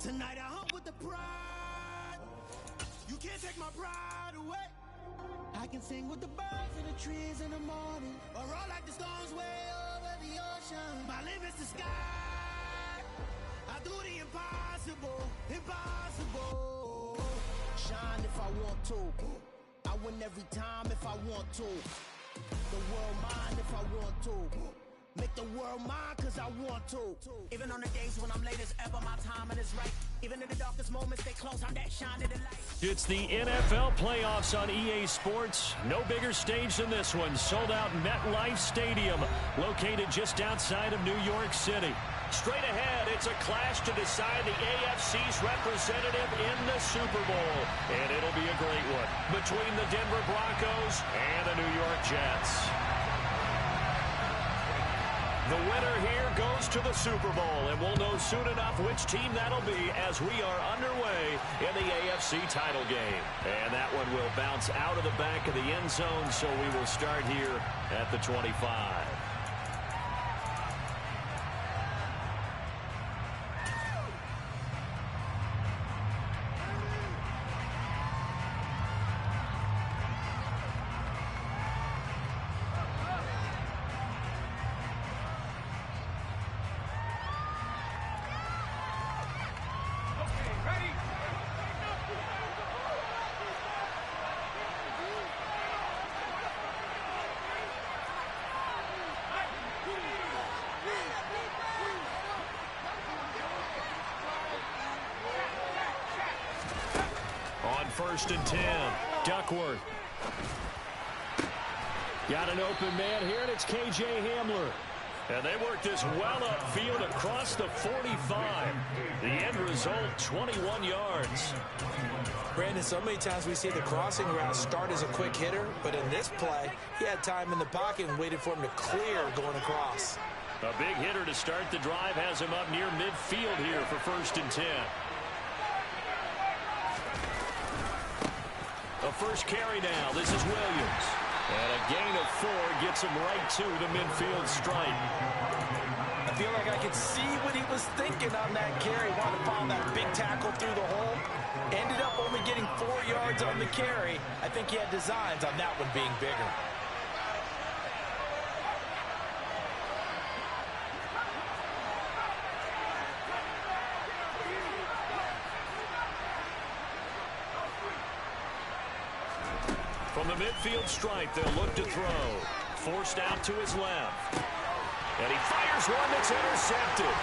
Tonight I hunt with the pride. You can't take my pride away. I can sing with the birds and the trees in the morning, or roll like the storms way over the ocean. My limit's the sky. I do the impossible, impossible. Shine if I want to. I win every time if I want to. The world mine if I want to. Make the world mine cause I want to. Even on the days when I'm late as ever, my timing is right. Even in the darkest moments, stay close, I'm that shining the light. It's the NFL playoffs on EA Sports. No bigger stage than this one. Sold out MetLife Stadium, located just outside of New York City. Straight ahead, it's a clash to decide the AFC's representative in the Super Bowl. And it'll be a great one between the Denver Broncos and the New York Jets. The winner here goes to the Super Bowl, and we'll know soon enough which team that'll be as we are underway in the AFC title game. And that one will bounce out of the back of the end zone, so we will start here at the 25. First and 10. Duckworth. Got an open man here, and it's K.J. Hamler. And they work this well upfield across the 45. The end result, 21 yards. Brandon, so many times we see the crossing route start as a quick hitter, but in this play, he had time in the pocket and waited for him to clear going across. A big hitter to start the drive has him up near midfield here for first and 10. A first carry now. This is Williams. And a gain of 4 gets him right to the midfield stripe. I feel like I could see what he was thinking on that carry. Wanted to follow that big tackle through the hole. Ended up only getting 4 yards on the carry. I think he had designs on that one being bigger. From the midfield stripe, they'll look to throw. Forced out to his left. And he fires one that's intercepted.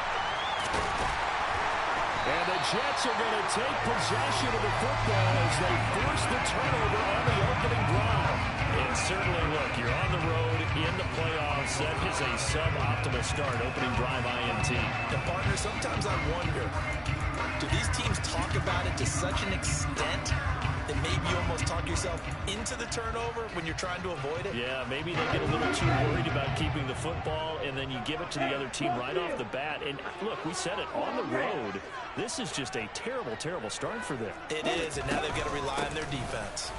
And the Jets are going to take possession of the football as they force the turnover on the opening drive. And certainly, look, you're on the road in the playoffs. That is a suboptimal start, opening drive INT. The partner, sometimes I wonder, do these teams talk about it to such an extent that maybe you almost talk yourself into the turnover when you're trying to avoid it? Yeah, maybe they get a little too worried about keeping the football, and then you give it to the other team right off the bat. And look, we said it, on the road, this is just a terrible, terrible start for them. It is, and now they've got to rely on their defense.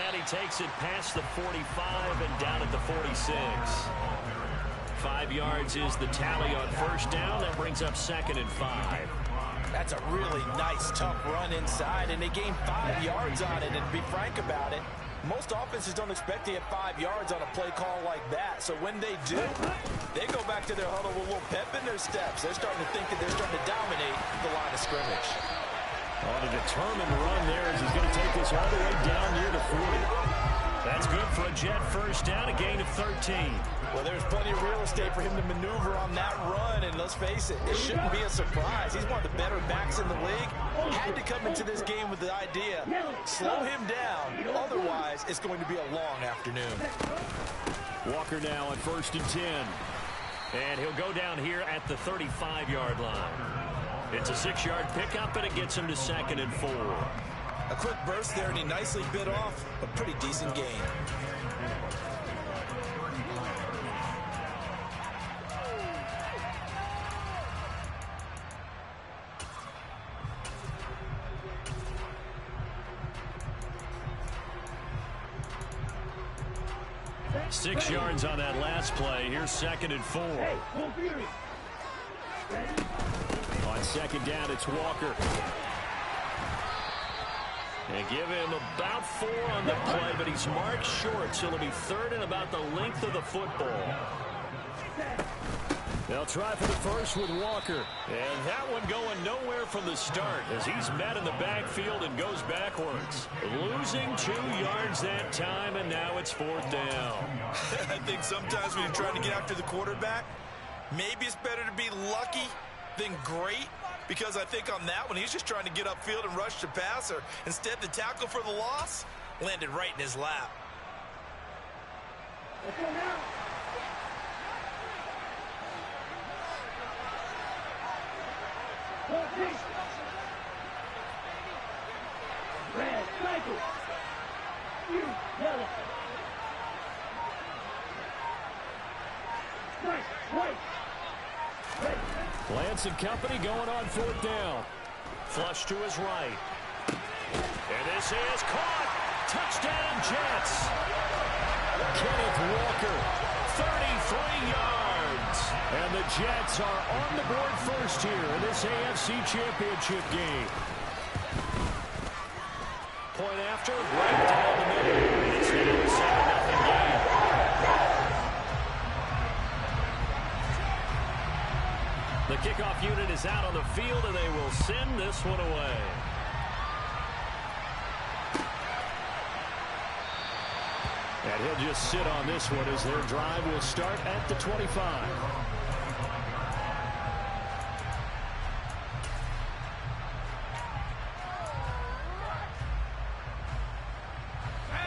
And he takes it past the 45 and down at the 46. 5 yards is the tally on first down. That brings up 2nd and 5. That's a really nice, tough run inside, and they gained 5 yards on it. And to be frank about it, most offenses don't expect to get 5 yards on a play call like that. So when they do, they go back to their huddle with a little pep in their steps. They're starting to think that they're starting to dominate the line of scrimmage. On a determined run there as he's going to take this all the way down near the 40. That's good for a Jet first down, a gain of 13. Well, there's plenty of real estate for him to maneuver on that run, and let's face it, it shouldn't be a surprise. He's one of the better backs in the league. Had to come into this game with the idea, slow him down, otherwise it's going to be a long afternoon. Walker now on first and 10. And he'll go down here at the 35-yard line. It's a 6-yard pickup, and it gets him to 2nd and 4. A quick burst there, and he nicely bit off a pretty decent gain. Six yards on that last play. Here's 2nd and 4. On second down, it's Walker. And give him about 4 on the play, but he's marked short, so it'll be third and about the length of the football. They'll try for the first with Walker. And that one going nowhere from the start as he's met in the backfield and goes backwards. Losing 2 yards that time, and now it's 4th down. I think sometimes when you're trying to get after the quarterback, maybe it's better to be lucky than great. Because I think on that one, he's just trying to get upfield and rush the passer. Instead, the tackle for the loss landed right in his lap. Lance and company going on 4th down. Flush to his right. And this is caught. Touchdown, Jets. Kenneth Walker, 33 yards. And the Jets are on the board first here in this AFC Championship game. Point after, right down the middle. It's now a 7-0 game. The kickoff unit is out on the field, and they will send this one away. And he'll just sit on this one as their drive will start at the 25.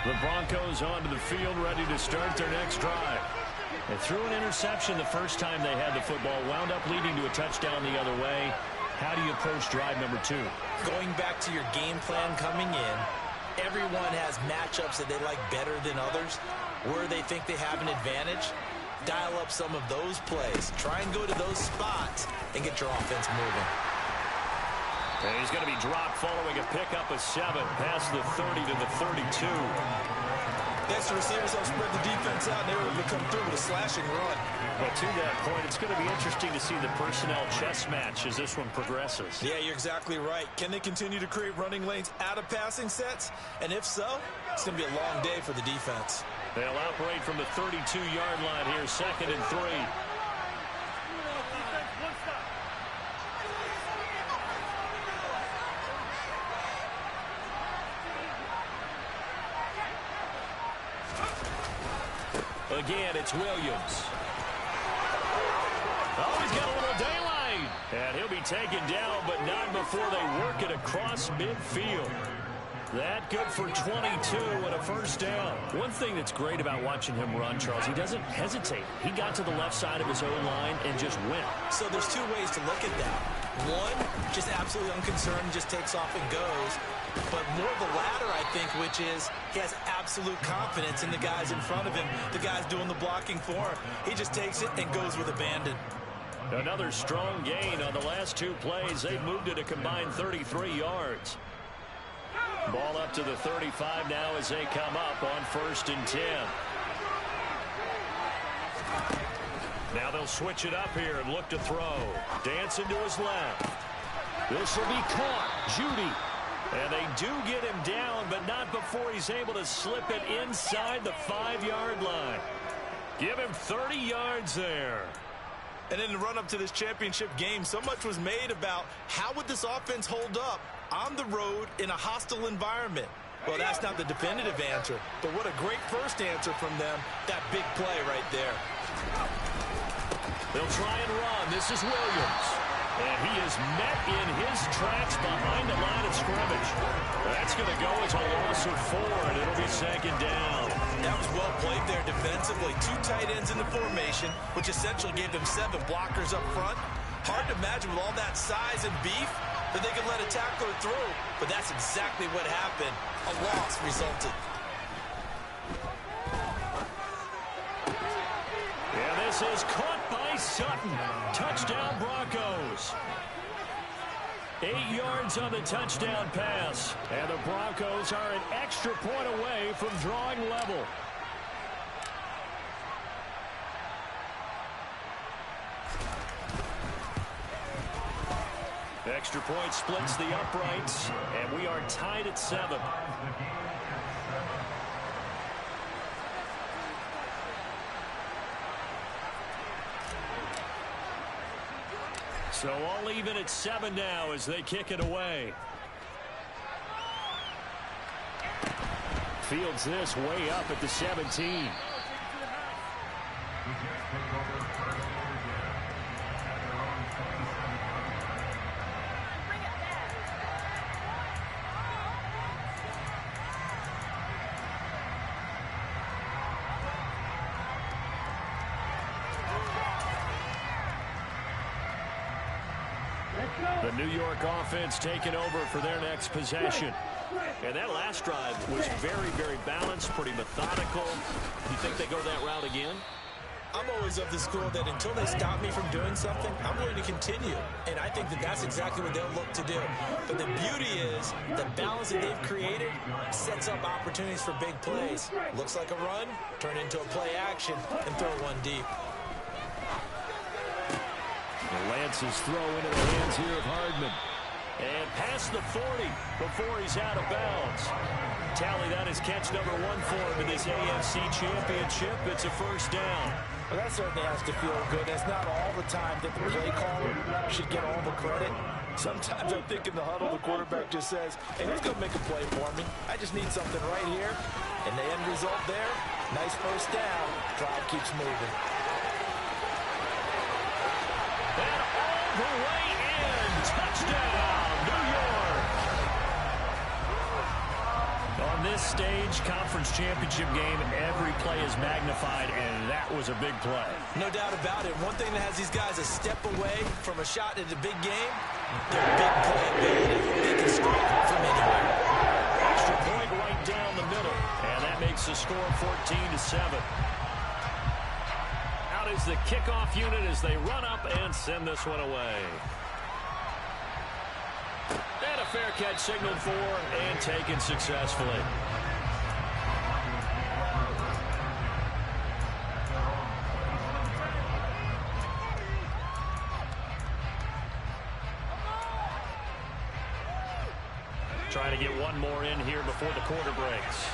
The Broncos onto the field, ready to start their next drive. They threw an interception the first time they had the football, wound up leading to a touchdown the other way. How do you approach drive number 2? Going back to your game plan coming in, everyone has matchups that they like better than others. Where they think they have an advantage, dial up some of those plays. Try and go to those spots and get your offense moving. And he's going to be dropped following a pickup of 7 past the 30 to the 32. That's the receivers help spread the defense out, and they were able to come through with a slashing run. But to that point, it's going to be interesting to see the personnel chess match as this one progresses. Yeah, you're exactly right. Can they continue to create running lanes out of passing sets? And if so, it's going to be a long day for the defense. They'll operate from the 32-yard line here, 2nd and 3. Again, it's Williams. Oh, he's got a little daylight. And he'll be taken down, but not before they work it across midfield. That good for 22 and a first down. One thing that's great about watching him run, Charles, he doesn't hesitate. He got to the left side of his own line and just went. So there's 2 ways to look at that. One, just absolutely unconcerned, just takes off and goes. But more the latter, I think, which is he has absolute confidence in the guys in front of him, the guys doing the blocking for him. He just takes it and goes with abandon. Another strong gain on the last 2 plays. They've moved it a combined 33 yards. Ball up to the 35 now as they come up on 1st and 10. Now they'll switch it up here and look to throw. Dancing to his left. This will be caught. Judy. And they do get him down, but not before he's able to slip it inside the 5-yard line. Give him 30 yards there. And in the run-up to this championship game, so much was made about how would this offense hold up on the road in a hostile environment. Well, that's not the definitive answer, but what a great first answer from them. That big play right there. They'll try and run. This is Williams. And he is met in his tracks behind the line of scrimmage. That's going to go as a loss of 4, and it'll be 2nd down. That was well played there defensively. 2 tight ends in the formation, which essentially gave them 7 blockers up front. Hard to imagine with all that size and beef that they could let a tackler through, but that's exactly what happened. A loss resulted. And this is caught by Sutton. Touchdown Broncos. 8 yards on the touchdown pass. And the Broncos are an extra point away from drawing level. Extra point splits the uprights, and we are tied at 7. So all even at 7 now as they kick it away. Fields this way up at the 17. The New York offense taking over for their next possession. And that last drive was very, very balanced, pretty methodical. You think they go that route again? I'm always of the school that until they stop me from doing something, I'm going to continue. And I think that that's exactly what they'll look to do. But the beauty is the balance that they've created sets up opportunities for big plays. Looks like a run, turn into a play action, and throw one deep. Lance's throw into the hands here of Hardman. And past the 40 before he's out of bounds. Tally, that is catch number 1 for him in this AFC Championship. It's a first down. Well, that certainly has to feel good. It's not all the time that the play caller should get all the credit. Sometimes I think in the huddle, the quarterback just says, hey, who's going to make a play for me? I just need something right here. And the end result there, nice first down. Drive keeps moving. And all the way in. Touchdown, New York. On this stage, conference championship game, every play is magnified, and that was a big play. No doubt about it. One thing that has these guys a step away from a shot at a big game, their big play ability. They can score from anywhere. Extra point right down the middle, and that makes the score 14-7. Out is the kickoff unit as they run up and send this one away. And a fair catch signaled for and taken successfully. Trying to get one more in here before the quarter breaks.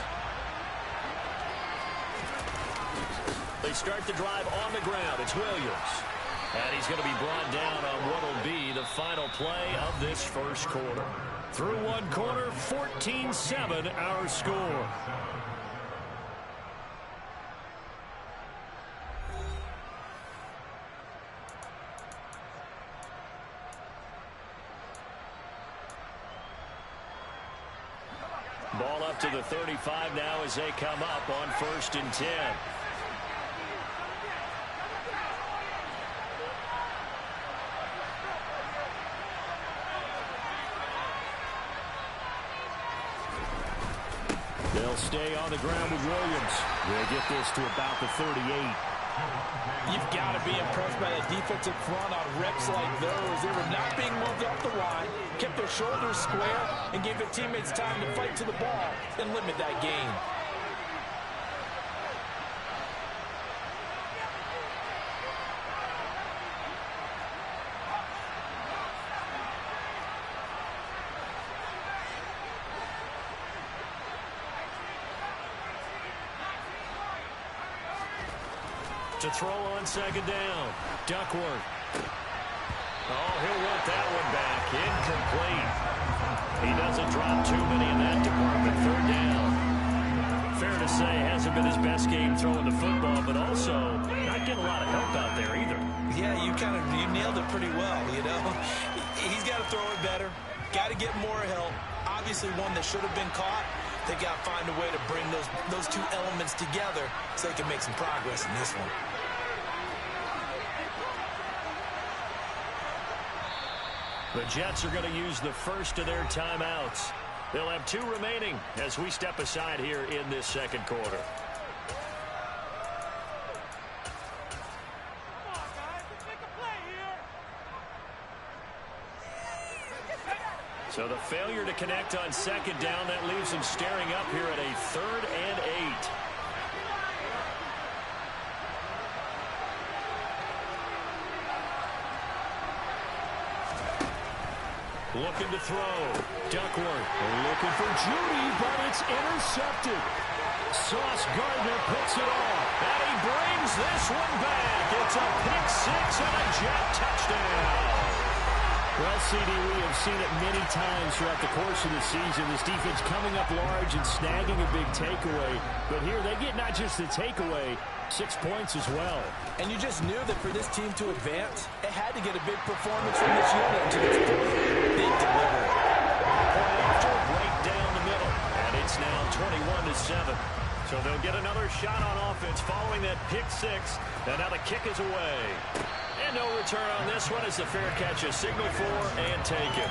They start the drive on the ground. It's Williams. And he's going to be brought down on what will be the final play of this first quarter. Through one quarter, 14-7 our score. Ball up to the 35 now as they come up on 1st and 10. They'll stay on the ground with Williams. They'll get this to about the 38. You've got to be impressed by that defensive front on reps like those. They were not being moved off the line, kept their shoulders square, and gave their teammates time to fight to the ball and limit that gain. To throw on 2nd down. Duckworth. Oh, he'll want that one back. Incomplete. He doesn't drop too many in that department. 3rd down. Fair to say, hasn't been his best game throwing the football, but also not getting a lot of help out there either. Yeah, you nailed it pretty well, you know. He's got to throw it better. Got to get more help. Obviously one that should have been caught. They got to find a way to bring those two elements together so they can make some progress in this one. The Jets are going to use the first of their timeouts. They'll have 2 remaining as we step aside here in this second quarter. So the failure to connect on 2nd down, that leaves them staring up here at a 3rd and 8. Looking to throw. Duckworth looking for Judy, but it's intercepted. Sauce Gardner picks it off, and he brings this one back. It's a pick six and a Jet touchdown. Well, CD, we have seen it many times throughout the course of the season. This defense coming up large and snagging a big takeaway. But here they get not just the takeaway, 6 points as well. And you just knew that for this team to advance, it had to get a big performance from this unit to this point. They delivered. Point after, right down the middle. And it's now 21-7. So they'll get another shot on offense following that pick six. And now the kick is away. And no return on this one as the fair catch is signaled for and taken.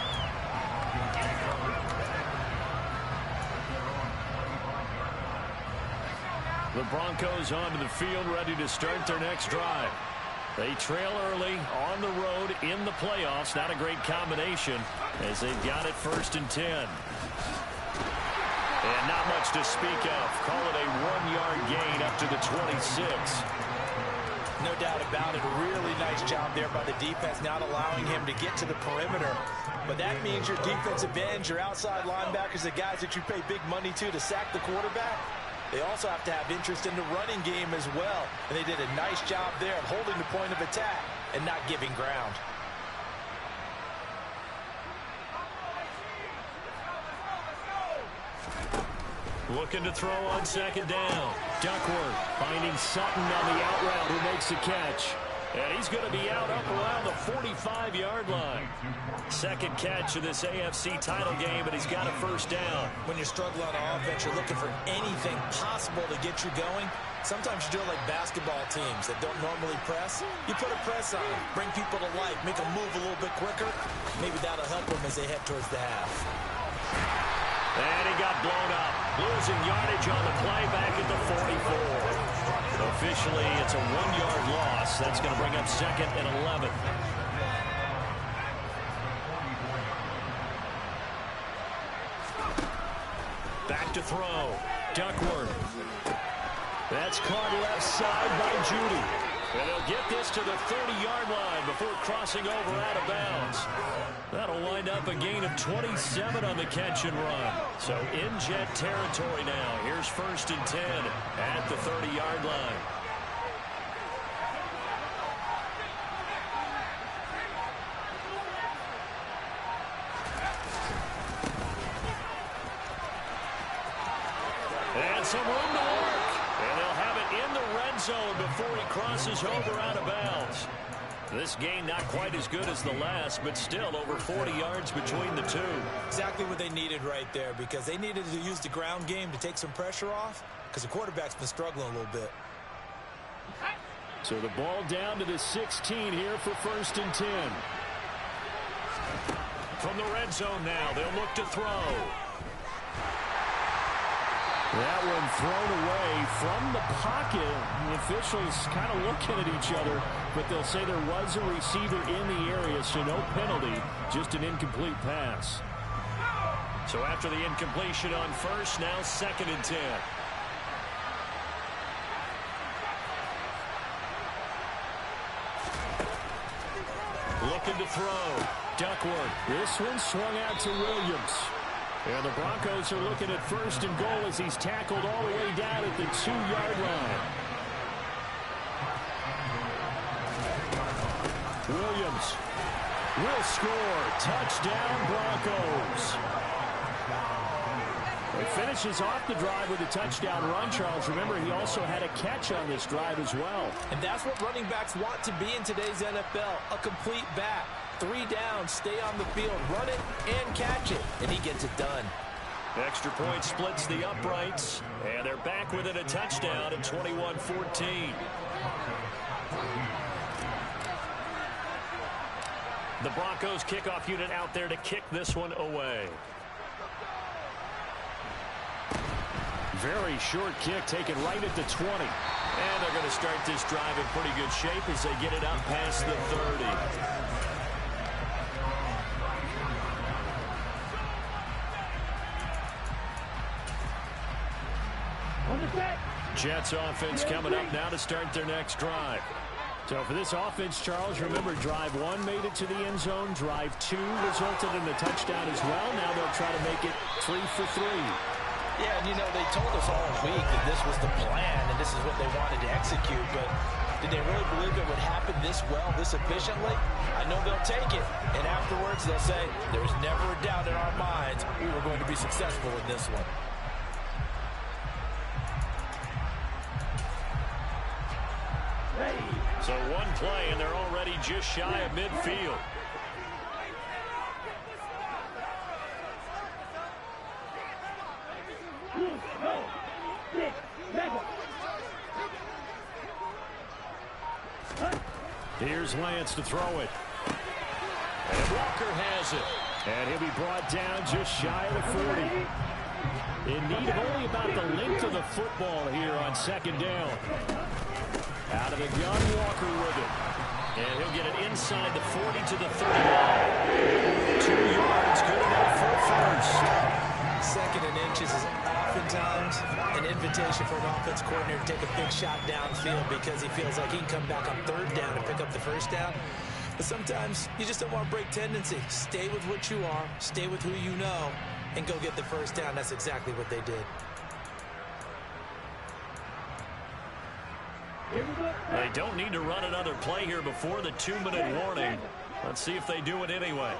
The Broncos onto the field, ready to start their next drive. They trail early on the road in the playoffs. Not a great combination as they've got it 1st and 10. And not much to speak of. Call it a 1-yard gain up to the 26. No doubt about it. A really nice job there by the defense, not allowing him to get to the perimeter. But that means your defensive ends, your outside linebackers, the guys that you pay big money to sack the quarterback, they also have to have interest in the running game as well. And they did a nice job there of holding the point of attack and not giving ground. Looking to throw on 2nd down. Duckworth finding Sutton on the out route who makes the catch. And he's going to be out up around the 45-yard line. 2nd catch of this AFC title game, and he's got a 1st down. When you're struggling on offense, you're looking for anything possible to get you going. Sometimes you do it like basketball teams that don't normally press. You put a press on, bring people to life, make them move a little bit quicker. Maybe that'll help them as they head towards the half. And he got blown up. Losing yardage on the play back at the 44. Officially, it's a 1-yard loss. That's going to bring up 2nd and 11. Back to throw. Duckworth. That's caught left side by Judy. And they'll get this to the 30-yard line before crossing over out of bounds. That'll wind up a gain of 27 on the catch and run. So in Jet territory now. Here's 1st and 10 at the 30-yard line. And some room to work. And they'll have it in the red zone before he crosses over out of bounds. This game not quite as good as the last, but still over 40 yards between the two. Exactly what they needed right there, because they needed to use the ground game to take some pressure off, because the quarterback's been struggling a little bit. So the ball down to the 16 here for 1st and 10. From the red zone now, they'll look to throw. That one thrown away from the pocket. The officials kind of looking at each other, but they'll say there was a receiver in the area, so no penalty, just an incomplete pass. So after the incompletion on 1st, now 2nd and 10. Looking to throw. Duckworth. This one swung out to Williams. And the Broncos are looking at 1st and goal as he's tackled all the way down at the 2-yard line. Williams will score. Touchdown, Broncos. He finishes off the drive with a touchdown run, Charles. Remember, he also had a catch on this drive as well. And that's what running backs want to be in today's NFL, a complete back. 3 down, stay on the field, run it, and catch it. And he gets it done. Extra point splits the uprights, and they're back within a touchdown at 21-14. The Broncos kickoff unit out there to kick this one away. Very short kick taken right at the 20. And they're going to start this drive in pretty good shape as they get it up past the 30. Jets offense coming up now to start their next drive. So for this offense, Charles, remember, drive 1 made it to the end zone. Drive 2 resulted in a touchdown as well. Now they'll try to make it 3 for 3. Yeah, and they told us all week that this was the plan and this is what they wanted to execute, but did they really believe it would happen this well, this efficiently? I know they'll take it, and afterwards they'll say, there was never a doubt in our minds we were going to be successful in this one. So 1 play, and they're already just shy of midfield. Here's Lance to throw it. And Walker has it. And he'll be brought down just shy of the 40. In need of only about the length of the football here on 2nd down. Out of the gun, Walker with it. And he'll get it inside the 40 to the 30. 2 yards, good enough for a first. 2nd and inches is oftentimes an invitation for an offense coordinator to take a big shot downfield because he feels like he can come back on 3rd down and pick up the first down. But sometimes you just don't want to break tendency. Stay with what you are, stay with who you know, and go get the first down. That's exactly what they did. They don't need to run another play here before the 2-minute warning. Let's see if they do it anyway.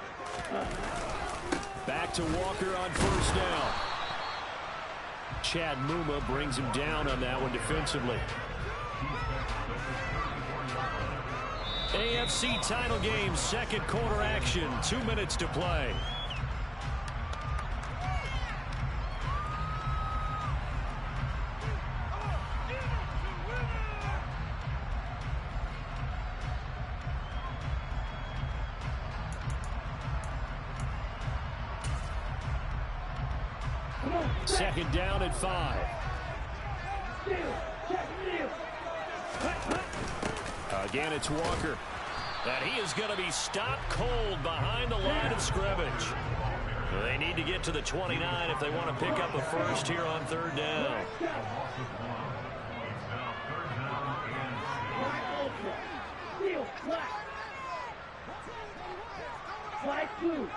Back to Walker on 1st down. Chad Muma brings him down on that one defensively. AFC title game, 2nd quarter action, 2 minutes to play. Second down at 5. Again, it's Walker. And he is going to be stopped cold behind the line of scrimmage. They need to get to the 29 if they want to pick up a first here on 3rd down. Flag 2.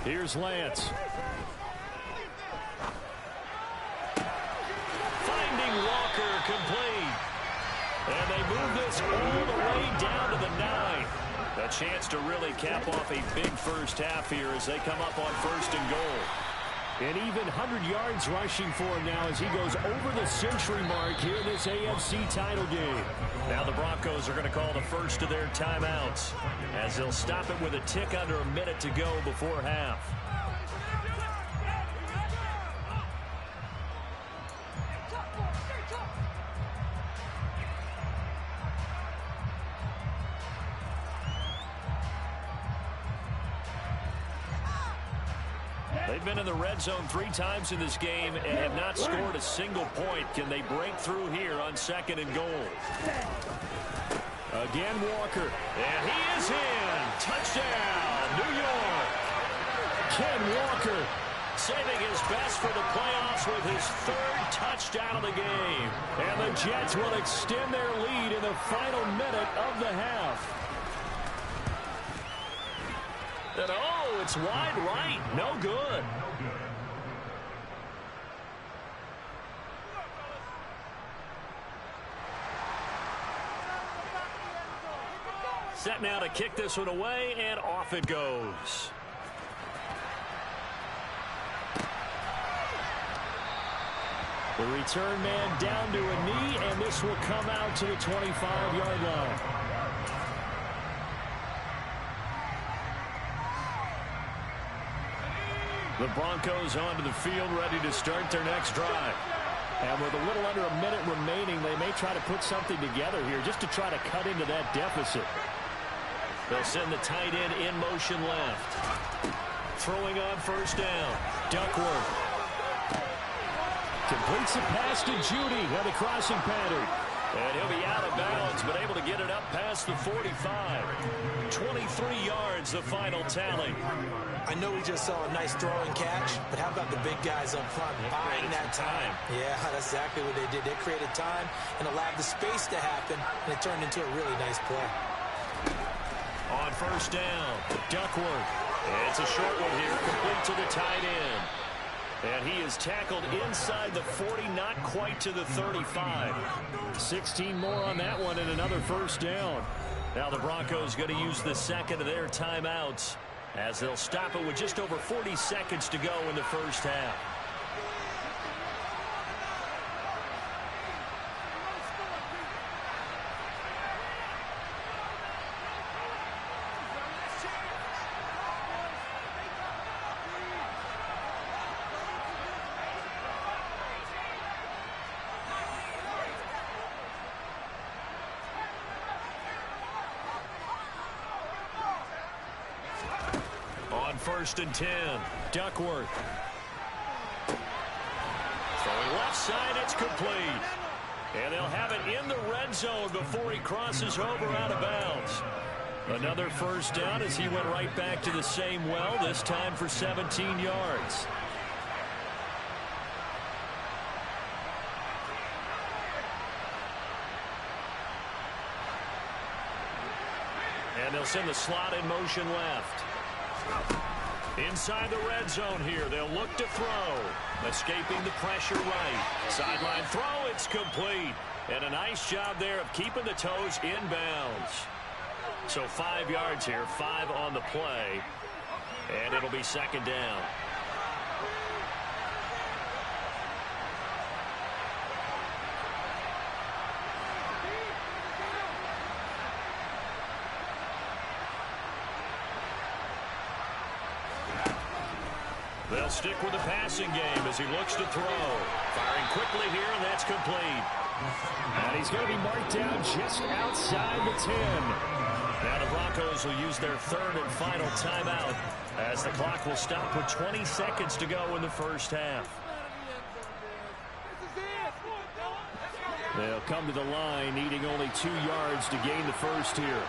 Here's Lance. Finding Walker complete. And they move this all the way down to the 9. A chance to really cap off a big first half here as they come up on 1st and goal. And even 100 yards rushing for him now as he goes over the century mark here in this AFC title game. Now the Broncos are going to call the first of their timeouts as they'll stop it with a tick under a minute to go before half. They've been in the red zone 3 times in this game and have not scored a single point. Can they break through here on 2nd and goal? Again, Walker. And he is in. Touchdown, New York. Ken Walker saving his best for the playoffs with his 3rd touchdown of the game. And the Jets will extend their lead in the final minute of the half. And oh, it's wide right. No good. Set now to kick this one away, and off it goes. The return man down to a knee, and this will come out to the 25-yard line. The Broncos onto the field, ready to start their next drive. And with a little under a minute remaining, they may try to put something together here just to try to cut into that deficit. They'll send the tight end in motion left. Throwing on 1st down. Duckworth completes the pass to Judy on the crossing pattern. And he'll be out of bounds, but able to get it up past the 45. 23 yards, the final tally. I know we just saw a nice throwing catch, but how about the big guys up front buying that time? Yeah, that's exactly what they did. They created time and allowed the space to happen, and it turned into a really nice play. On first down, Duckworth. It's a short one here, complete to the tight end. And he is tackled inside the 40, not quite to the 35. 16 more on that one and another first down. Now the Broncos going to use the second of their timeouts as they'll stop it with just over 40 seconds to go in the first half. First and 10, Duckworth. Throwing left side, it's complete. And they'll have it in the red zone before he crosses over out of bounds. Another first down as he went right back to the same well, this time for 17 yards. And they'll send the slot in motion left. Inside the red zone here, they'll look to throw. Escaping the pressure right. Sideline throw, it's complete. And a nice job there of keeping the toes inbounds. So 5 yards here, 5 on the play. And it'll be second down. They'll stick with the passing game as he looks to throw. Firing quickly here, and that's complete. And he's going to be marked down just outside the 10. Now the Broncos will use their third and final timeout as the clock will stop with 20 seconds to go in the first half. They'll come to the line needing only 2 yards to gain the first here.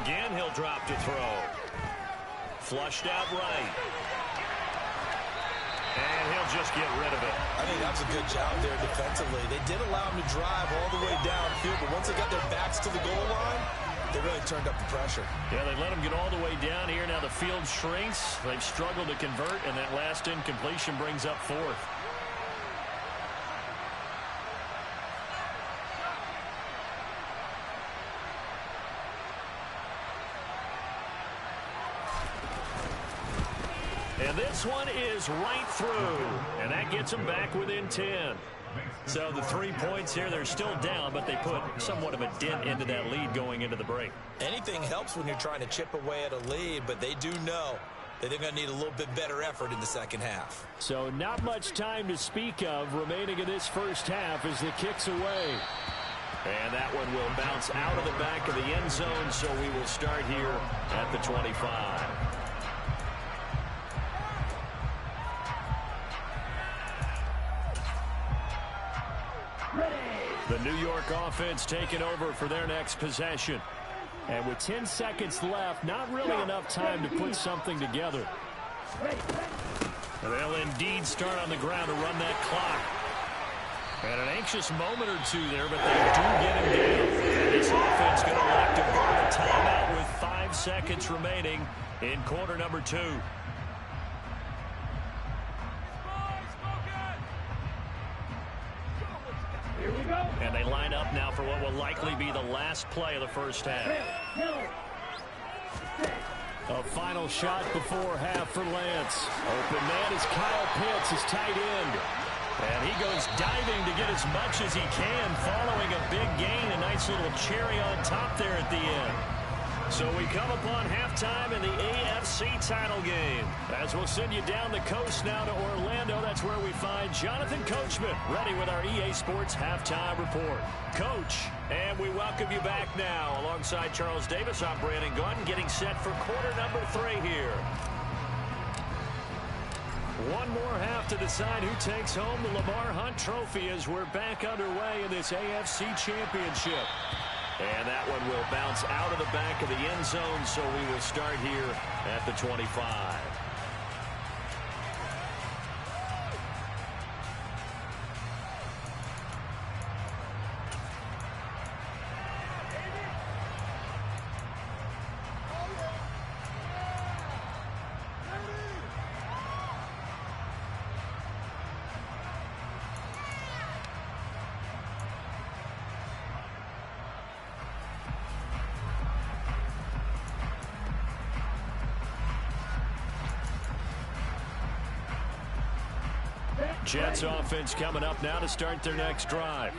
Again, he'll drop to throw. Flushed out right. And he'll just get rid of it. I think that's a good job there defensively. They did allow him to drive all the way downfield, but once they got their backs to the goal line, they really turned up the pressure. Yeah, they let him get all the way down here. Now the field shrinks. They've struggled to convert, and that last incompletion brings up fourth. And this one is right through, and that gets them back within 10. So the 3 points here, they're still down, but they put somewhat of a dent into that lead going into the break. Anything helps when you're trying to chip away at a lead, but they do know that they're going to need a little bit better effort in the second half. So not much time to speak of remaining in this first half as the kick's away. And that one will bounce out of the back of the end zone, so we will start here at the 25. The New York offense taking over for their next possession. And with 10 seconds left, not really enough time to put something together. They'll indeed start on the ground to run that clock. And an anxious moment or two there, but they do get him down. And this offense going to elect to burn a timeout with 5 seconds remaining in quarter number 2. And they line up now for what will likely be the last play of the first half. A final shot before half for Lance. Open man is Kyle Pitts, his tight end. And he goes diving to get as much as he can following a big gain. A nice little cherry on top there at the end. So we come upon halftime in the AFC title game. As we'll send you down the coast now to Orlando, that's where we find Jonathan Coachman, ready with our EA Sports halftime report. Coach, and we welcome you back now. Alongside Charles Davis, I'm Brandon Gaudin, getting set for quarter number 3 here. One more half to decide who takes home the Lamar Hunt Trophy as we're back underway in this AFC Championship. And that one will bounce out of the back of the end zone, so we will start here at the 25. Jets offense coming up now to start their next drive.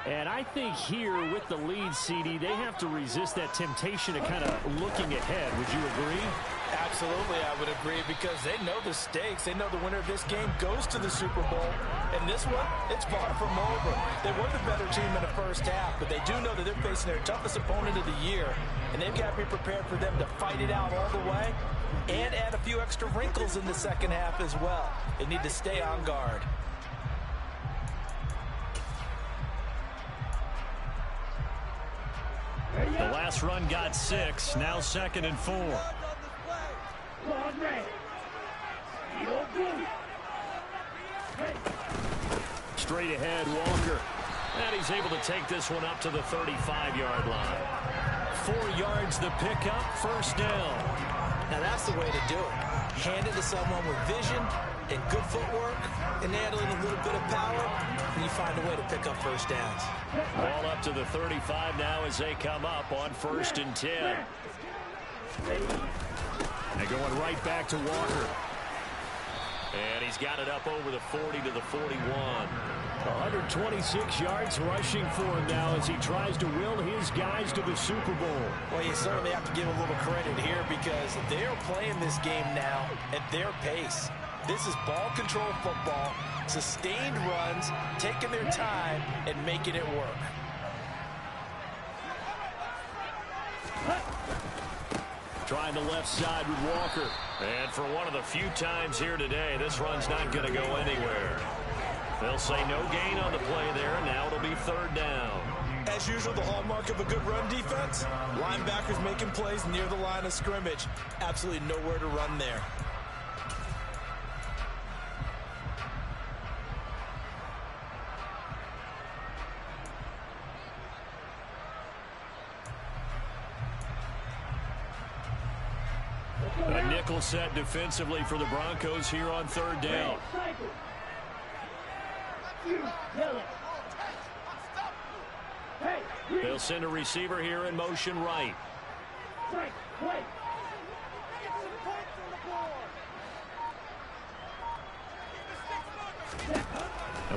And I think here with the lead, CD, they have to resist that temptation of kind of looking ahead. Would you agree? Absolutely, I would agree, because they know the stakes. They know the winner of this game goes to the Super Bowl. And this one, it's far from over. They were the better team in the first half, but they do know that they're facing their toughest opponent of the year. And they've got to be prepared for them to fight it out all the way and add a few extra wrinkles in the second half as well. They need to stay on guard. The last run got 6, now 2nd and 4. Straight ahead, Walker. And he's able to take this one up to the 35-yard line. 4 yards the pickup, first down. Now that's the way to do it. Hand it to someone with vision and good footwork and handling a little bit of power, and you find a way to pick up first downs. Ball up to the 35 now as they come up on 1st and 10. They're going right back to Walker. And he's got it up over the 40 to the 41. 126 yards rushing for him now as he tries to will his guys to the Super Bowl. Well, you certainly have to give a little credit here because they're playing this game now at their pace. This is ball control football, sustained runs, taking their time and making it work. Trying the left side with Walker. And for one of the few times here today, this run's not going to go anywhere. They'll say no gain on the play there, and now it'll be 3rd down. As usual, the hallmark of a good run defense, linebackers making plays near the line of scrimmage. Absolutely nowhere to run there. A nickel set defensively for the Broncos here on 3rd down. They'll send a receiver here in motion right.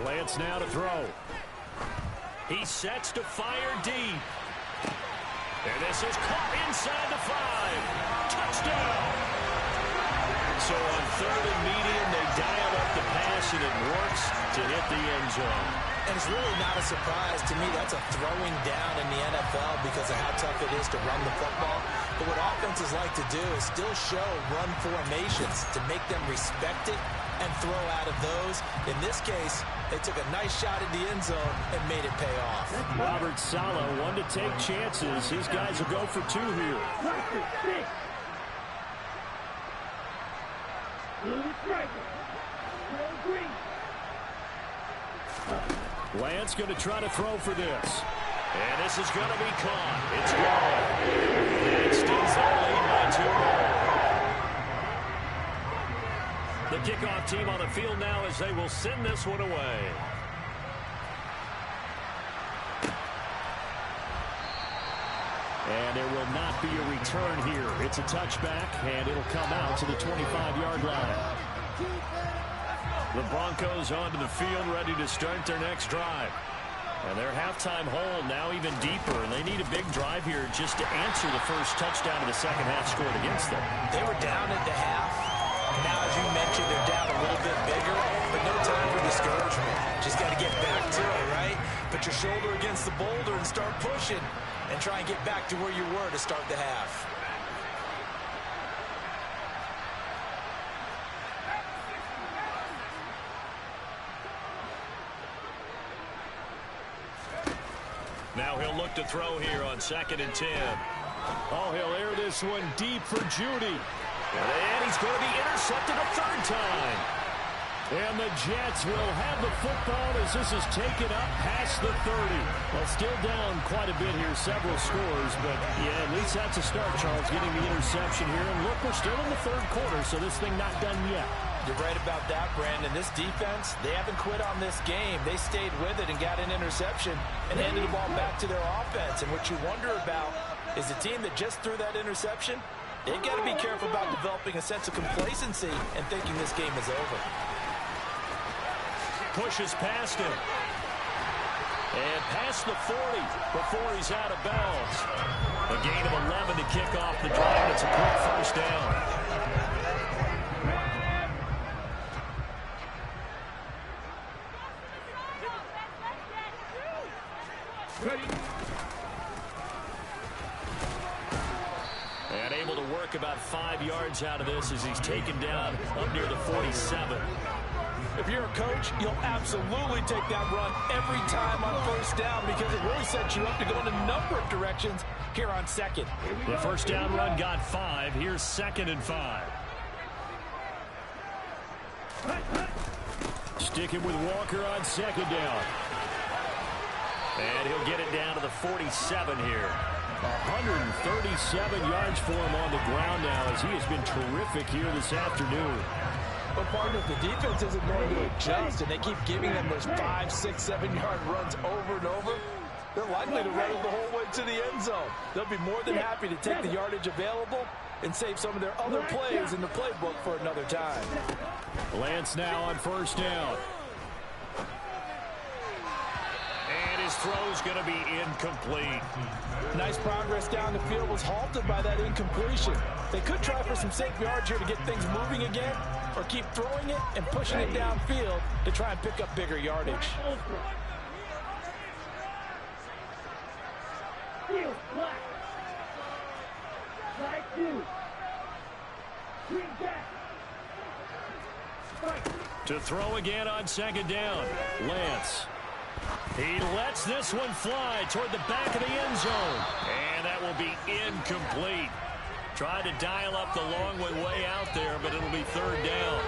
Lance now to throw. He sets to fire deep. And this is caught inside the 5. Touchdown! So on 3rd and medium, they dial up the pass, and it works to hit the end zone. And it's really not a surprise to me. That's a throwing down in the NFL because of how tough it is to run the football. But what offenses like to do is still show run formations to make them respect it and throw out of those. In this case, they took a nice shot at the end zone and made it pay off. Robert Saleh, one to take chances. His guys will go for 2 here. Lance going to try to throw for this. And this is going to be caught. It's gone. And it steals their lead by 2 more. The kickoff team on the field now as they will send this one away. And there will not be a return here. It's a touchback, and it'll come out to the 25-yard line. The Broncos onto the field, ready to start their next drive. And their halftime hole now even deeper, and they need a big drive here just to answer the first touchdown of the second half scored against them. They were down at the half. Now, as you mentioned, they're down a little bit bigger, but no time for discouragement. Just got to get back to it, right? Put your shoulder against the boulder and start pushing, and try and get back to where you were to start the half. Now he'll look to throw here on 2nd and 10. Oh, he'll air this one deep for Judy. And he's going to be intercepted a third time. And the Jets will have the football as this is taken up past the 30. Well, still down quite a bit here, several scores, but yeah, at least that's a start, Charles, getting the interception here. And look, we're still in the third quarter, so this thing not done yet. You're right about that, Brandon. This defense, they haven't quit on this game. They stayed with it and got an interception and handed the ball back to their offense. And what you wonder about is the team that just threw that interception, they've got to be careful about developing a sense of complacency and thinking this game is over. Pushes past him. And past the 40 before he's out of bounds. A gain of 11 to kick off the drive. It's a quick first down. And able to work about 5 yards out of this as he's taken down up near the 47. If you're a coach, you'll absolutely take that run every time on first down because it really sets you up to go in a number of directions here on second. The first down run got 5. Here's 2nd and 5. Sticking with Walker on 2nd down. And he'll get it down to the 47 here. 137 yards for him on the ground now as he has been terrific here this afternoon. But partner, if the defense isn't going to adjust and they keep giving them those 5, 6, 7-yard runs over and over, they're likely to run it the whole way to the end zone. They'll be more than happy to take the yardage available and save some of their other plays in the playbook for another time. Lance now on first down. And his throw's going to be incomplete. Nice progress down the field was halted by that incompletion. They could try for some safe yards here to get things moving again, or keep throwing it and pushing it downfield to try and pick up bigger yardage. To throw again on 2nd down. Lance. He lets this one fly toward the back of the end zone. And that will be incomplete. Tried to dial up the long way out there, but it'll be 3rd down.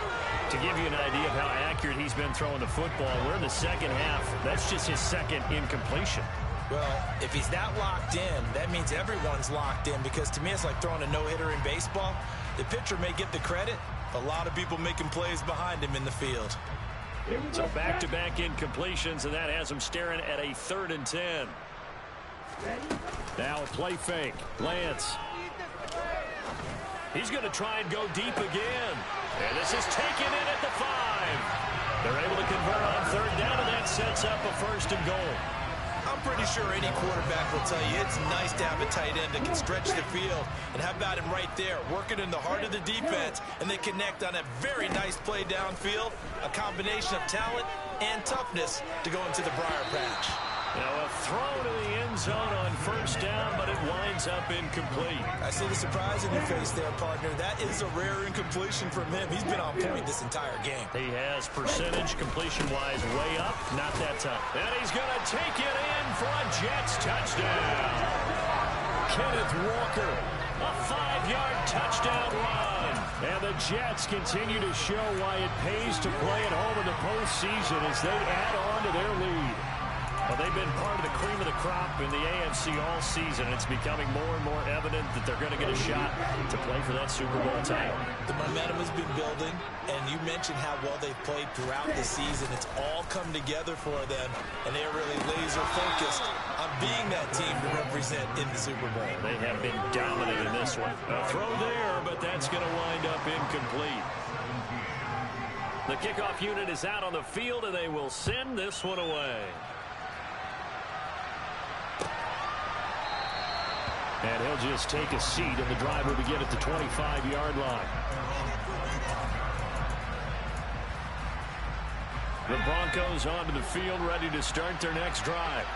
To give you an idea of how accurate he's been throwing the football, we're in the second half. That's just his 2nd incompletion. Well, if he's not locked in, that means everyone's locked in, because to me it's like throwing a no-hitter in baseball. The pitcher may get the credit, a lot of people making plays behind him in the field. So back-to-back incompletions, and that has him staring at a 3rd and 10. Now a play fake. Lance. He's going to try and go deep again. And this is taken in at the 5. They're able to convert on 3rd down, and that sets up a 1st and goal. I'm pretty sure any quarterback will tell you it's nice to have a tight end that can stretch the field. And how about him right there, working in the heart of the defense, and they connect on a very nice play downfield, a combination of talent and toughness to go into the briar patch. Now a throw to the end zone on 1st down, but it winds up incomplete. I see the surprise in your face there, partner. That is a rare incompletion from him. He's been on point this entire game. He has percentage completion-wise way up, not that tough. And he's going to take it in for a Jets touchdown. Kenneth Walker. A 5-yard touchdown run. And the Jets continue to show why it pays to play at home in the postseason as they add on to their lead. Well, they've been part of the cream of the crop in the AFC all season. It's becoming more and more evident that they're going to get a shot to play for that Super Bowl title. The momentum has been building, and you mentioned how well they've played throughout the season. It's all come together for them, and they're really laser-focused on being that team to represent in the Super Bowl. They have been dominant in this one. A throw there, but that's going to wind up incomplete. The kickoff unit is out on the field, and they will send this one away. And he'll just take a seat, and the drive will begin at the 25-yard line. The Broncos onto the field, ready to start their next drive.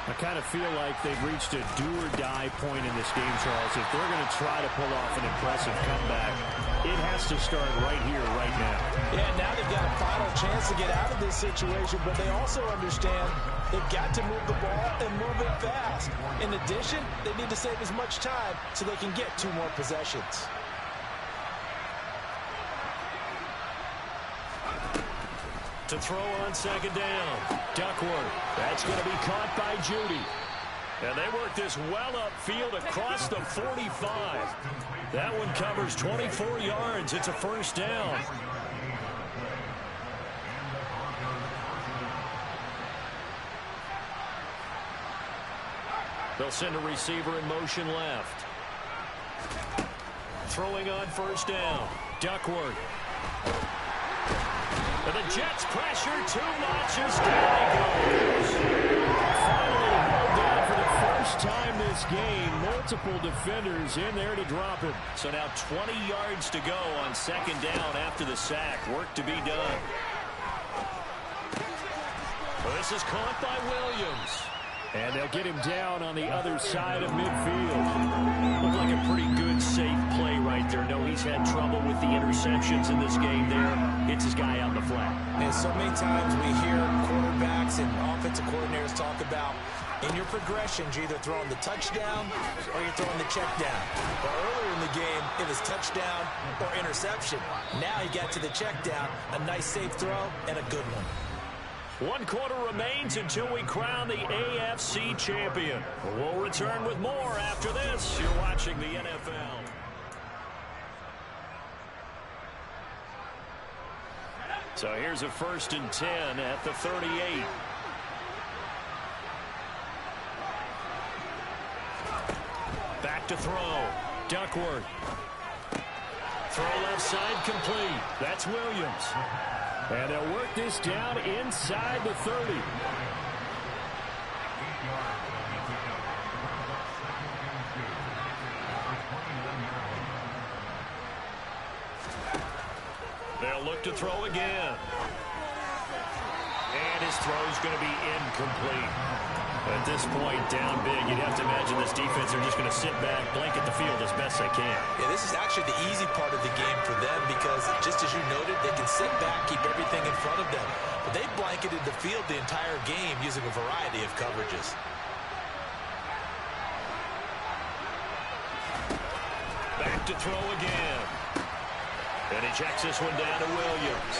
I kind of feel like they've reached a do-or-die point in this game, Charles. If they're going to try to pull off an impressive comeback, it has to start right here, right now. Yeah, now they've got a final chance to get out of this situation, but they also understand they've got to move the ball and move it fast. In addition, they need to save as much time so they can get 2 more possessions. To throw on second down, Duckworth. That's going to be caught by Judy. And they work this well upfield across the 45. That one covers 24 yards. It's a first down. They'll send a receiver in motion left. Throwing on first down, Duckworth. And the Jets pressure too much as down he goes. Finally held down for the first time this game. Multiple defenders in there to drop him. So now 20 yards to go on second down after the sack. Work to be done. Well, this is caught by Williams. And they'll get him down on the other side of midfield. Looked like a pretty good, safe play right there. No, he's had trouble with the interceptions in this game there. Hits his guy out in the flat. And so many times we hear quarterbacks and offensive coordinators talk about in your progressions, you're either throwing the touchdown or you're throwing the check down. But earlier in the game, it was touchdown or interception. Now he got to the check down, a nice safe throw, and a good one. 1 quarter remains until we crown the AFC champion. We'll return with more after this. You're watching the NFL. So here's a 1st and 10 at the 38. Back to throw. Duckworth. Throw left side complete. That's Williams. And they'll work this down inside the 30. They'll look to throw again. And his throw's going to be incomplete. At this point, down big, you'd have to imagine this defense are just going to sit back, blanket the field as best they can. Yeah, this is actually the easy part of the game for them because, just as you noted, they can sit back, keep everything in front of them. But they blanketed the field the entire game using a variety of coverages. Back to throw again. And he checks this one down to Williams.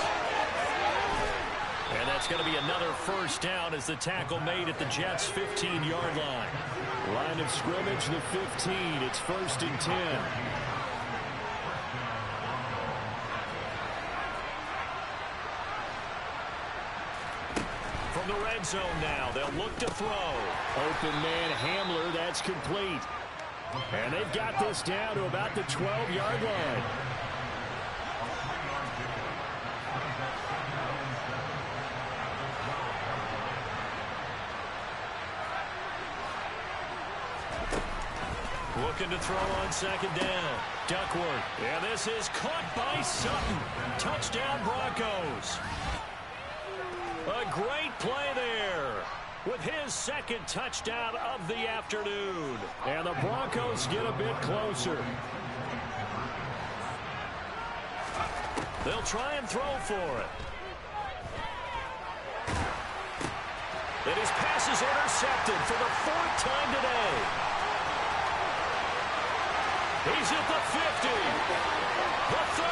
And that's going to be another first down as the tackle made at the Jets' 15-yard line. Line of scrimmage, the 15. It's 1st and 10. From the red zone now, they'll look to throw. Open man Hamler, that's complete. And they've got this down to about the 12-yard line. Looking to throw on second down. Duckworth. And this is caught by Sutton. Touchdown Broncos. A great play there with his 2nd touchdown of the afternoon. And the Broncos get a bit closer. They'll try and throw for it. And his pass is intercepted for the 4th time today. He's at the 50, the 30,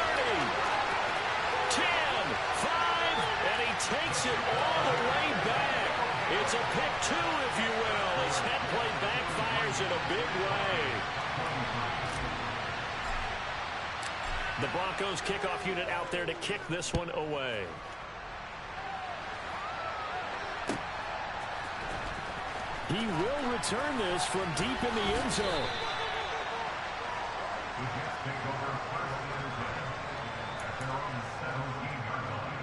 10, 5, and he takes it all the way back. It's a pick 2, if you will, as head play backfires in a big way. The Broncos kickoff unit out there to kick this one away. He will return this from deep in the end zone. The Jets take over first and 10 at their own 17-yard line.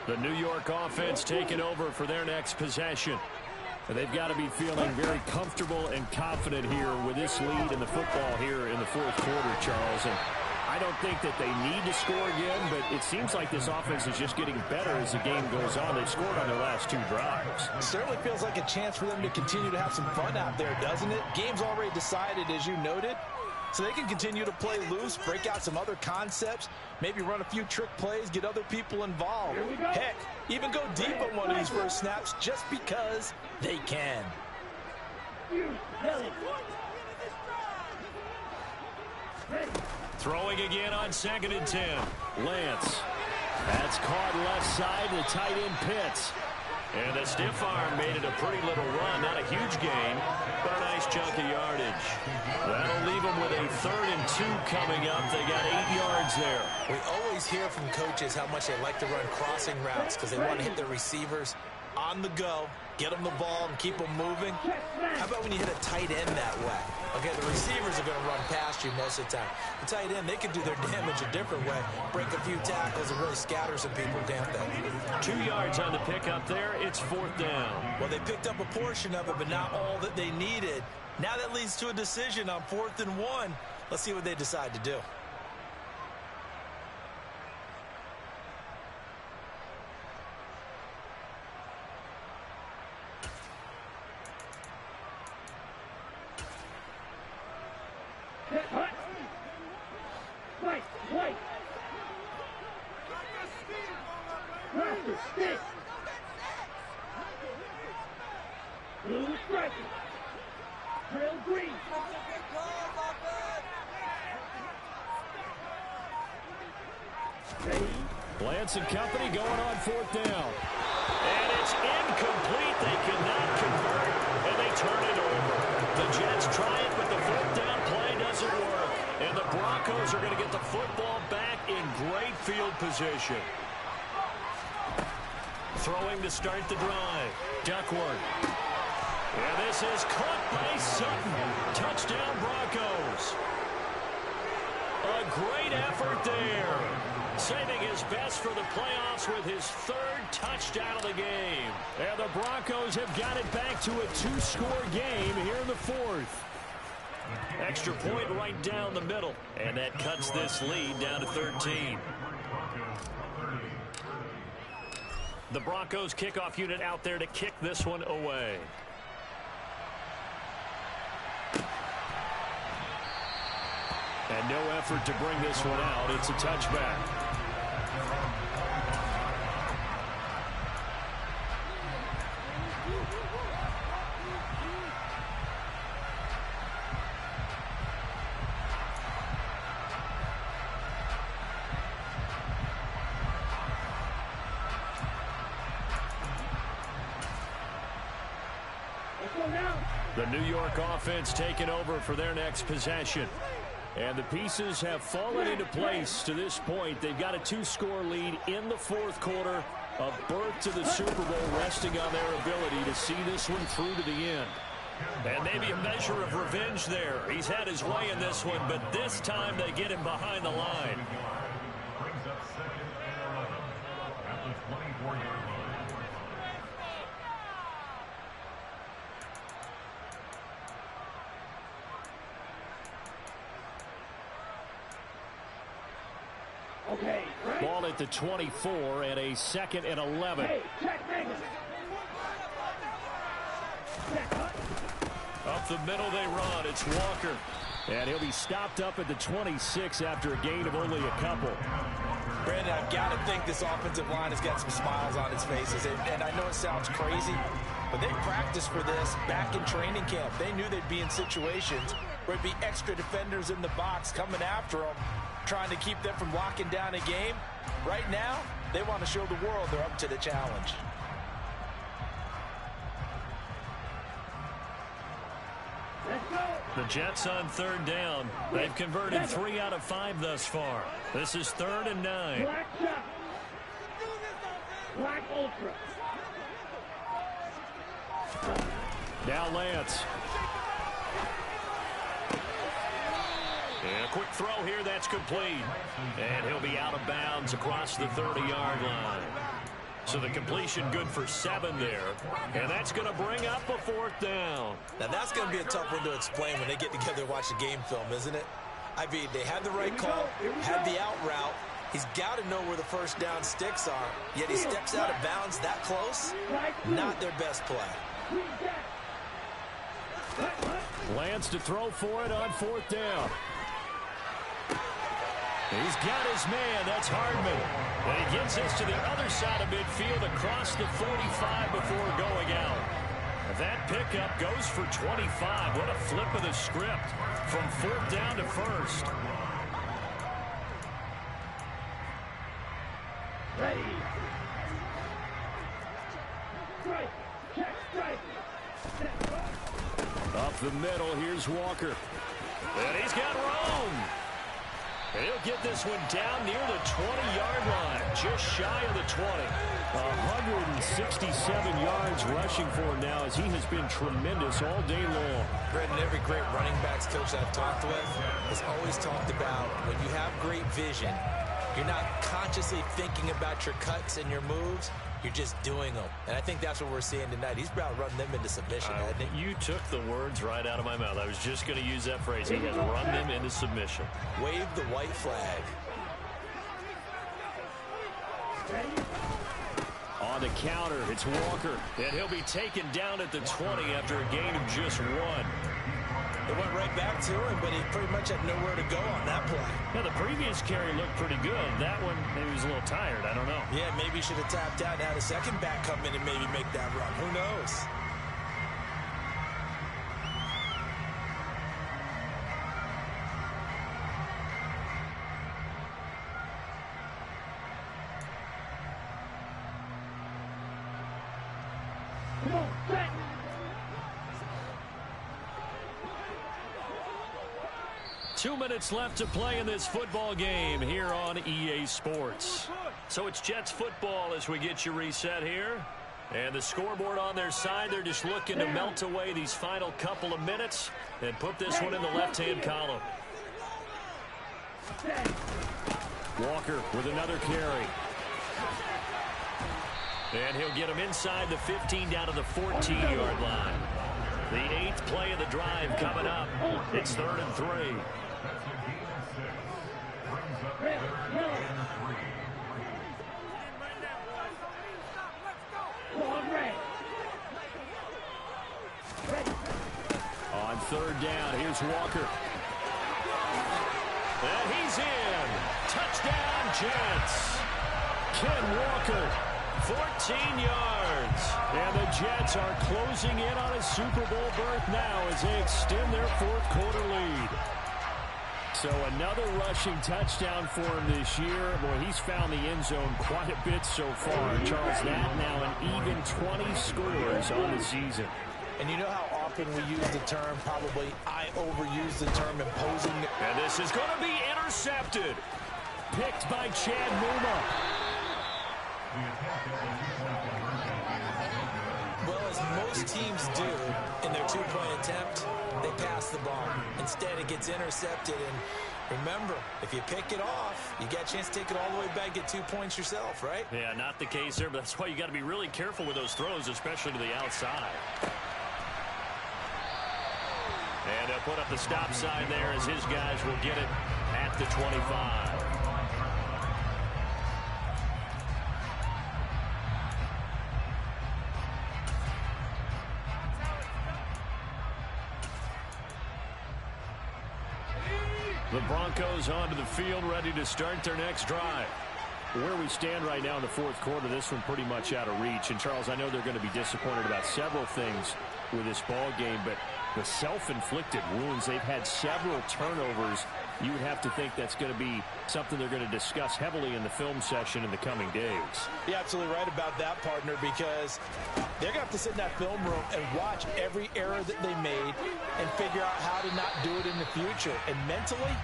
The New York offense taking over for their next possession. They've got to be feeling very comfortable and confident here with this lead in the football here in the fourth quarter, Charles. And I don't think that they need to score again, but it seems like this offense is just getting better as the game goes on. They've scored on their last 2 drives. It certainly feels like a chance for them to continue to have some fun out there, doesn't it? Game's already decided, as you noted. So they can continue to play loose, break out some other concepts, maybe run a few trick plays, get other people involved. Heck, even go deep on one of these first snaps just because they can. Throwing again on 2nd and 10. Lance. That's caught left side to tight end Pitts. And the stiff arm made it a pretty little run. Not a huge gain, but a nice chunk of yardage. That'll leave them with a 3rd and 2 coming up. They got 8 yards there. We always hear from coaches how much they like to run crossing routes because they want to hit their receivers on the go, get them the ball, and keep them moving. How about when you hit a tight end that way? Okay, the receivers are going to run past you most of the time. The tight end, they can do their damage a different way, break a few tackles and really scatter some people, can't they? 2 yards on the pickup there. It's 4th down. Well, they picked up a portion of it, but not all that they needed. Now that leads to a decision on 4th and 1. Let's see what they decide to do. Lance and company going on 4th down. And it's incomplete. They cannot convert, and they turn it over. The Jets try it, but the 4th down play doesn't work. And the Broncos are going to get the football back in great field position. Throwing to start the drive. Duckworth. And this is caught by Sutton. Touchdown Broncos. A great effort there. Saving his best for the playoffs with his 3rd touchdown of the game. And the Broncos have got it back to a 2-score game here in the 4th. Extra point right down the middle. And that cuts this lead down to 13. The Broncos kickoff unit out there to kick this one away. And no effort to bring this one out. It's a touchback. The New York offense taking over for their next possession. And the pieces have fallen into place to this point. They've got a 2-score lead in the 4th quarter. A berth to the Super Bowl resting on their ability to see this one through to the end. And maybe a measure of revenge there. He's had his way in this one, but this time they get him behind the line. Brings up 2nd and 11 at the 24-yard line. Ball at the 24 and a 2nd and 11. Up the middle they run. It's Walker. And he'll be stopped up at the 26 after a gain of only a couple. Brandon, I've got to think this offensive line has got some smiles on its faces. And I know it sounds crazy, but they practiced for this back in training camp. They knew they'd be in situations where it'd be extra defenders in the box coming after them, trying to keep them from locking down a game. Right now, they want to show the world they're up to the challenge. The Jets on 3rd down. They've converted 3 out of 5 thus far. This is 3rd and 9. Black Ultra. Now Lance. And a quick throw here, that's complete. And he'll be out of bounds across the 30-yard line. So the completion good for 7 there. And that's going to bring up a 4th down. Now that's going to be a tough one to explain when they get together and watch the game film, isn't it? I mean, they had the right call, had the out route. He's got to know where the first down sticks are, yet he steps out of bounds that close. Not their best play. Lance to throw for it on 4th down. He's got his man. That's Hardman. And he gets us to the other side of midfield across the 45 before going out. That pickup goes for 25. What a flip of the script from 4th down to 1st. Ready. Strike. Check. Strike. Up the middle, here's Walker. And he's got Rome. He'll get this one down near the 20-yard line, just shy of the 20. 167 yards rushing for him now as he has been tremendous all day long. Brendan, every great running backs coach I've talked with has always talked about when you have great vision, you're not consciously thinking about your cuts and your moves. You're just doing them. And I think that's what we're seeing tonight. He's about running them into submission, hasn't he? You took the words right out of my mouth. I was just going to use that phrase. He has run them into submission. Wave the white flag. On the counter, it's Walker. And he'll be taken down at the 20 after a gain of just 1. It went right back to him, but he pretty much had nowhere to go on that play. Yeah, the previous carry looked pretty good. That one, maybe he was a little tired. I don't know. Yeah, maybe he should have tapped out and had a second back come in and maybe make that run. Who knows? Come on, set. 2 minutes left to play in this football game here on EA Sports. So it's Jets football as we get you reset here. And the scoreboard on their side, they're just looking to melt away these final couple of minutes and put this one in the left-hand column. Walker with another carry. And he'll get him inside the 15 down to the 14-yard line. The 8th play of the drive coming up. It's 3rd and 3. On 3rd down, here's Walker. And he's in. Touchdown, Jets. Ken Walker, 14 yards. And the Jets are closing in on a Super Bowl berth now as they extend their 4th quarter lead. So another rushing touchdown for him this year. Boy, he's found the end zone quite a bit so far. Charles, that now an even 20 scores on the season. And you know how often we use the term, probably I overuse the term imposing. And this is going to be intercepted. Picked by Chad Muma. Well, as most teams do in their 2-point attempt, they pass the ball. Instead, it gets intercepted. And remember, if you pick it off, you get a chance to take it all the way back, get 2 points yourself, right? Yeah, not the case there, but that's why you got to be really careful with those throws, especially to the outside. And they'll put up the stop sign there as his guys will get it at the 25. The Broncos onto the field, ready to start their next drive. Where we stand right now in the 4th quarter, this one pretty much out of reach. And, Charles, I know they're going to be disappointed about several things with this ball game, but the self-inflicted wounds, they've had several turnovers. You would have to think that's going to be something they're going to discuss heavily in the film session in the coming days. You're absolutely right about that, partner, because they're going to have to sit in that film room and watch every error that they made and figure out how to not do it in the future. And mentally,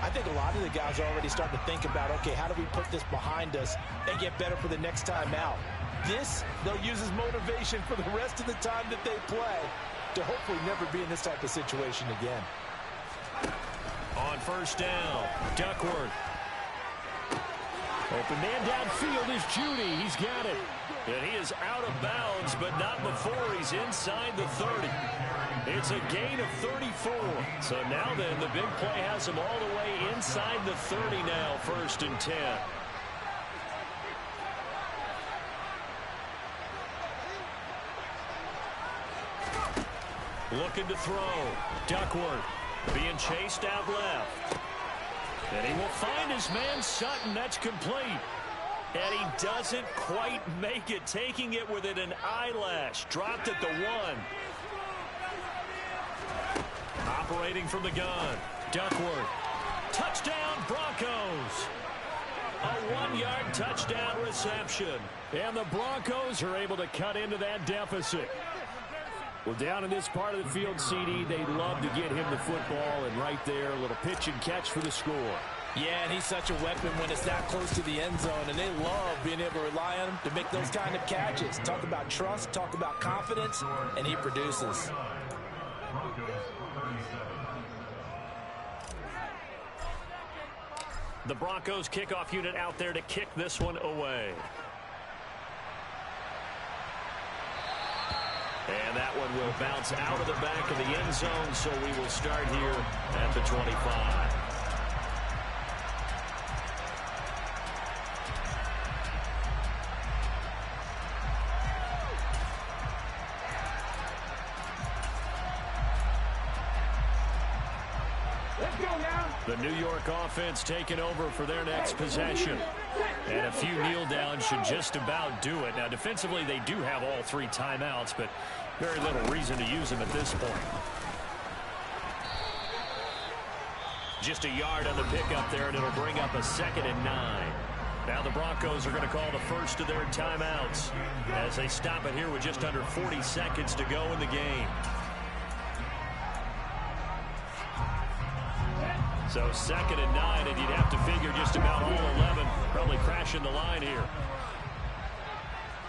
I think a lot of the guys are already starting to think about, okay, how do we put this behind us and get better for the next time out? This, they'll use as motivation for the rest of the time that they play to hopefully never be in this type of situation again. On 1st down, Duckworth. Open man downfield is Judy. He's got it. And he is out of bounds, but not before he's inside the 30. It's a gain of 34. So now then, the big play has him all the way inside the 30 now, 1st and 10. Looking to throw. Duckworth being chased out left. And he will find his man Sutton. That's complete. And he doesn't quite make it, taking it within an eyelash. Dropped at the 1. Operating from the gun. Duckworth. Touchdown, Broncos. A 1-yard touchdown reception. And the Broncos are able to cut into that deficit. Well, down in this part of the field, CD, they love to get him the football, and right there, a little pitch and catch for the score. Yeah, and he's such a weapon when it's that close to the end zone, and they love being able to rely on him to make those kind of catches. Talk about trust, talk about confidence, and he produces. The Broncos kickoff unit out there to kick this one away. And that one will bounce out of the back of the end zone, so we will start here at the 25. Let's go now. The New York offense taking over for their next possession. And a few kneel downs should just about do it. Now, defensively, they do have all 3 timeouts, but very little reason to use them at this point. Just a yard on the pickup there, and it'll bring up a 2nd and 9. Now the Broncos are going to call the first of their timeouts as they stop it here with just under 40 seconds to go in the game. So 2nd and 9, and you'd have to figure just about all 11 probably crashing the line here.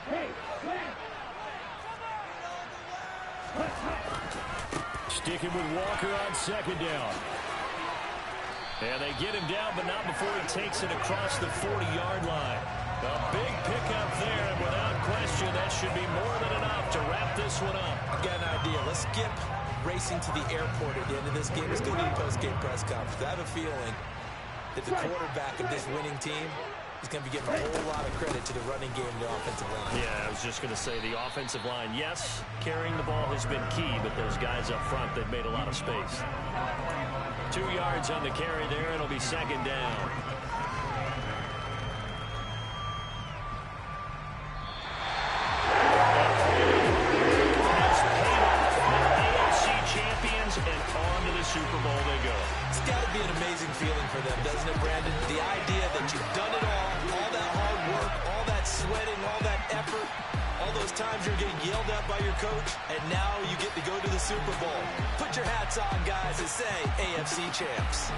Hey, Sticking with Walker on 2nd down. And they get him down, but not before he takes it across the 40-yard line. A big pickup there, and without question, that should be more than enough to wrap this one up. I've got an idea. Let's skip racing to the airport at the end of this game. It's going to be a post-game press conference. I have a feeling that the quarterback of this winning team is going to be giving a whole lot of credit to the running game and the offensive line. Yeah, I was just going to say the offensive line, yes, carrying the ball has been key, but those guys up front, they've made a lot of space. 2 yards on the carry there. It'll be 2nd down. Super Bowl they go. It's got to be an amazing feeling for them, doesn't it, Brandon? The idea that you've done it all that hard work, all that sweating, all that effort, all those times you're getting yelled at by your coach, and now you get to go to the Super Bowl. Put your hats on, guys, and say AFC champs.